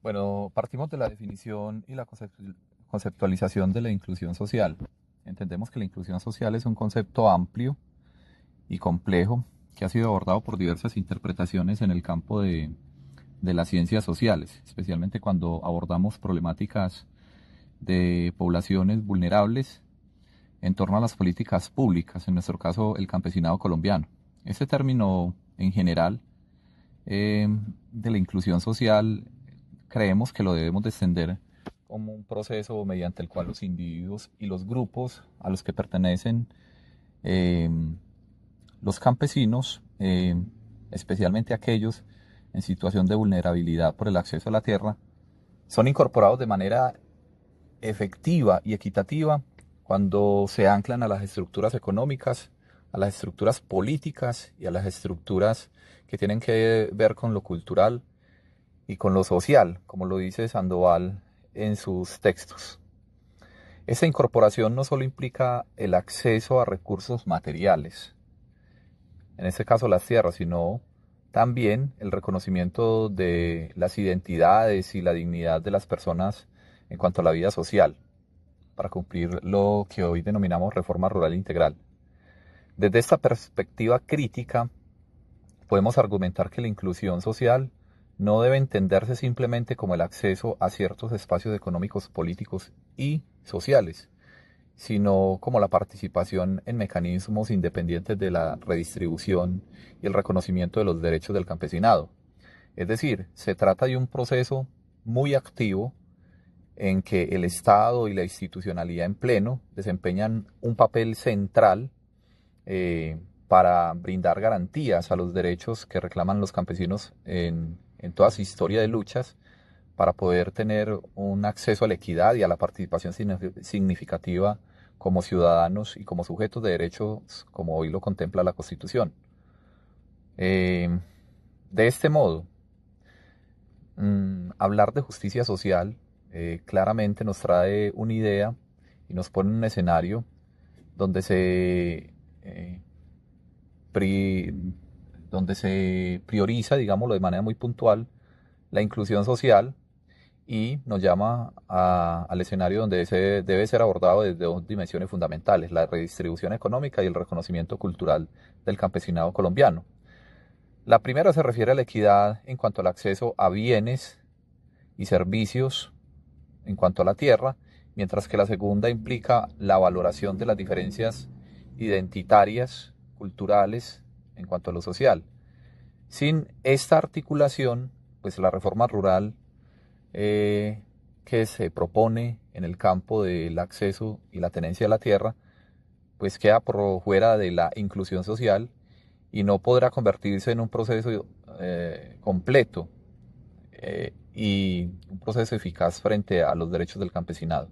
Bueno, partimos de la definición y la conceptualización de la inclusión social. Entendemos que la inclusión social es un concepto amplio y complejo que ha sido abordado por diversas interpretaciones en el campo de las ciencias sociales, especialmente cuando abordamos problemáticas de poblaciones vulnerables en torno a las políticas públicas, en nuestro caso el campesinado colombiano. Este término en general de la inclusión social creemos que lo debemos de extender como un proceso mediante el cual los individuos y los grupos a los que pertenecen eh, los campesinos, especialmente aquellos en situación de vulnerabilidad por el acceso a la tierra, son incorporados de manera efectiva y equitativa cuando se anclan a las estructuras económicas, a las estructuras políticas y a las estructuras que tienen que ver con lo cultural y con lo social, como lo dice Sandoval en sus textos. Esa incorporación no solo implica el acceso a recursos materiales, en este caso las tierras, sino también el reconocimiento de las identidades y la dignidad de las personas en cuanto a la vida social, para cumplir lo que hoy denominamos reforma rural integral. Desde esta perspectiva crítica, podemos argumentar que la inclusión social no debe entenderse simplemente como el acceso a ciertos espacios económicos, políticos y sociales, sino como la participación en mecanismos independientes de la redistribución y el reconocimiento de los derechos del campesinado. Es decir, se trata de un proceso muy activo en que el Estado y la institucionalidad en pleno desempeñan un papel central para brindar garantías a los derechos que reclaman los campesinos en toda su historia de luchas, para poder tener un acceso a la equidad y a la participación significativa como ciudadanos y como sujetos de derechos, como hoy lo contempla la Constitución. De este modo, hablar de justicia social claramente nos trae una idea y nos pone en un escenario donde eh, pri, donde se prioriza, digámoslo de manera muy puntual, la inclusión social, y nos llama al escenario donde debe ser abordado desde dos dimensiones fundamentales: la redistribución económica y el reconocimiento cultural del campesinado colombiano. La primera se refiere a la equidad en cuanto al acceso a bienes y servicios en cuanto a la tierra, mientras que la segunda implica la valoración de las diferencias identitarias, culturales, en cuanto a lo social. Sin esta articulación, pues la reforma rural que se propone en el campo del acceso y la tenencia de la tierra, pues queda por fuera de la inclusión social y no podrá convertirse en un proceso completo y un proceso eficaz frente a los derechos del campesinado.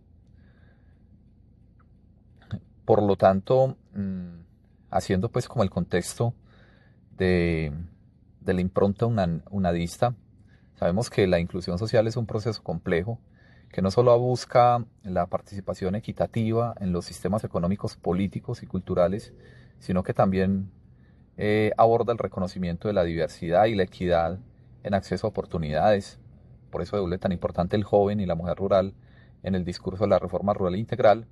Por lo tanto, haciendo pues como el contexto de, de la impronta unadista, sabemos que la inclusión social es un proceso complejo que no solo busca la participación equitativa en los sistemas económicos, políticos y culturales, sino que también aborda el reconocimiento de la diversidad y la equidad en acceso a oportunidades. Por eso es tan importante el joven y la mujer rural en el discurso de la reforma rural integral.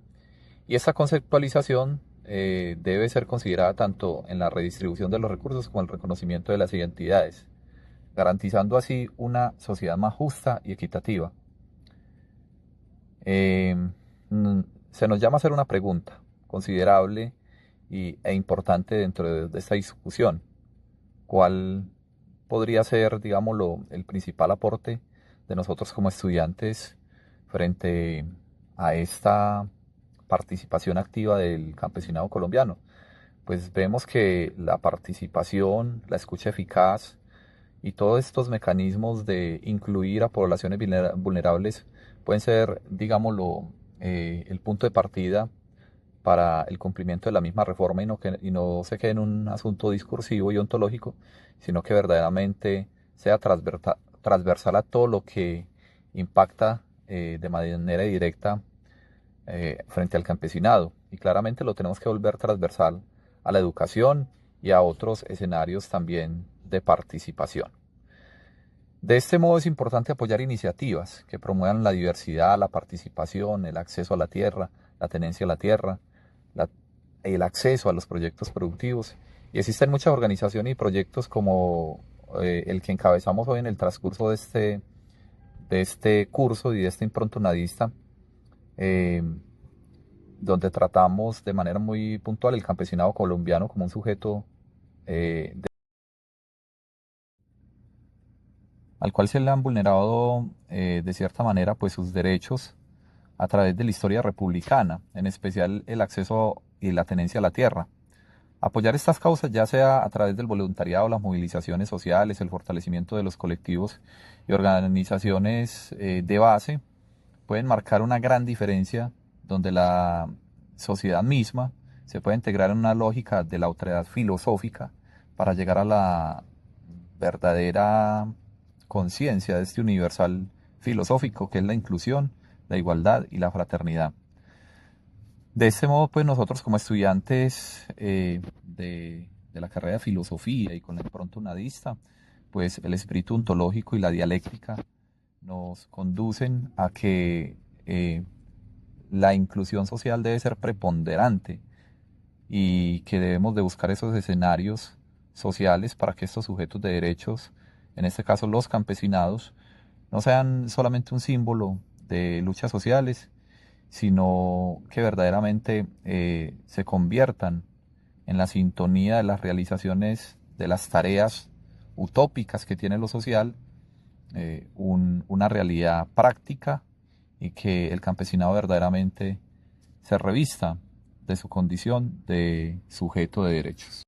Y esta conceptualización debe ser considerada tanto en la redistribución de los recursos como en el reconocimiento de las identidades, garantizando así una sociedad más justa y equitativa. Eh, Se nos llama a hacer una pregunta considerable e importante dentro de esta discusión. ¿Cuál podría ser, digámoslo, el principal aporte de nosotros como estudiantes frente a esta participación activa del campesinado colombiano? Pues vemos que la participación, la escucha eficaz y todos estos mecanismos de incluir a poblaciones vulnerables pueden ser, digámoslo, el punto de partida para el cumplimiento de la misma reforma, y no se quede en un asunto discursivo y ontológico, sino que verdaderamente sea transversal a todo lo que impacta de manera directa frente al campesinado. Y claramente lo tenemos que volver transversal a la educación y a otros escenarios también de participación. De este modo es importante apoyar iniciativas que promuevan la diversidad, la participación, el acceso a la tierra, la tenencia a la tierra, la- el acceso a los proyectos productivos. Y existen muchas organizaciones y proyectos como el que encabezamos hoy en el transcurso de este curso y de este impronto nadista, eh, donde tratamos de manera muy puntual el campesinado colombiano como un sujeto al cual se le han vulnerado de cierta manera pues sus derechos a través de la historia republicana, en especial el acceso y la tenencia a la tierra. Apoyar estas causas, ya sea a través del voluntariado, las movilizaciones sociales, el fortalecimiento de los colectivos y organizaciones de base, pueden marcar una gran diferencia donde la sociedad misma se puede integrar en una lógica de la otredad filosófica para llegar a la verdadera conciencia de este universal filosófico que es la inclusión, la igualdad y la fraternidad. De este modo, pues nosotros como estudiantes de la carrera de filosofía y con la impronta nadista, pues el espíritu ontológico y la dialéctica nos conducen a que la inclusión social debe ser preponderante y que debemos de buscar esos escenarios sociales para que estos sujetos de derechos, en este caso los campesinados, no sean solamente un símbolo de luchas sociales, sino que verdaderamente se conviertan en la sintonía de las realizaciones de las tareas utópicas que tiene lo social, una realidad práctica y que el campesinado verdaderamente se revista de su condición de sujeto de derechos.